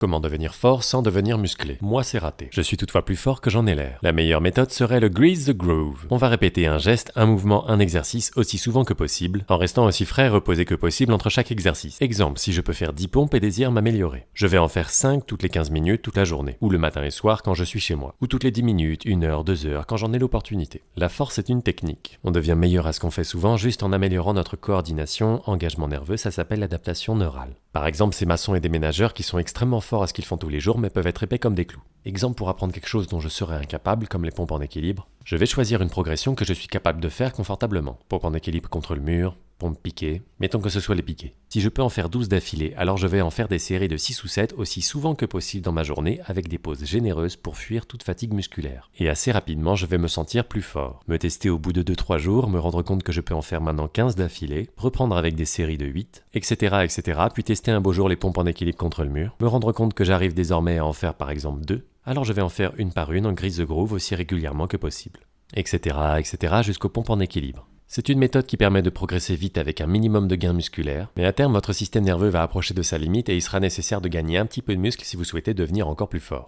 Comment devenir fort sans devenir musclé? Moi, c'est raté. Je suis toutefois plus fort que j'en ai l'air. La meilleure méthode serait le Grease the Groove. On va répéter un geste, un mouvement, un exercice aussi souvent que possible, en restant aussi frais et reposé que possible entre chaque exercice. Exemple, si je peux faire 10 pompes et désire m'améliorer. Je vais en faire 5 toutes les 15 minutes toute la journée, ou le matin et soir quand je suis chez moi, ou toutes les 10 minutes, 1 heure, 2 heures quand j'en ai l'opportunité. La force est une technique. On devient meilleur à ce qu'on fait souvent juste en améliorant notre coordination, engagement nerveux, ça s'appelle l'adaptation neurale. Par exemple, ces maçons et déménageurs qui sont extrêmement forts à ce qu'ils font tous les jours mais peuvent être épais comme des clous. Exemple pour apprendre quelque chose dont je serais incapable, comme les pompes en équilibre. Je vais choisir une progression que je suis capable de faire confortablement. Pompe en équilibre contre le mur, pompe piquée, mettons que ce soit les piqués. Si je peux en faire 12 d'affilée, alors je vais en faire des séries de 6 ou 7 aussi souvent que possible dans ma journée avec des pauses généreuses pour fuir toute fatigue musculaire. Et assez rapidement, je vais me sentir plus fort. Me tester au bout de 2-3 jours, me rendre compte que je peux en faire maintenant 15 d'affilée, reprendre avec des séries de 8, etc., puis tester un beau jour les pompes en équilibre contre le mur, me rendre compte que j'arrive désormais à en faire par exemple 2, alors je vais en faire une par une en Grease the Groove aussi régulièrement que possible, etc., jusqu'aux pompes en équilibre. C'est une méthode qui permet de progresser vite avec un minimum de gains musculaires, mais à terme votre système nerveux va approcher de sa limite et il sera nécessaire de gagner un petit peu de muscle si vous souhaitez devenir encore plus fort.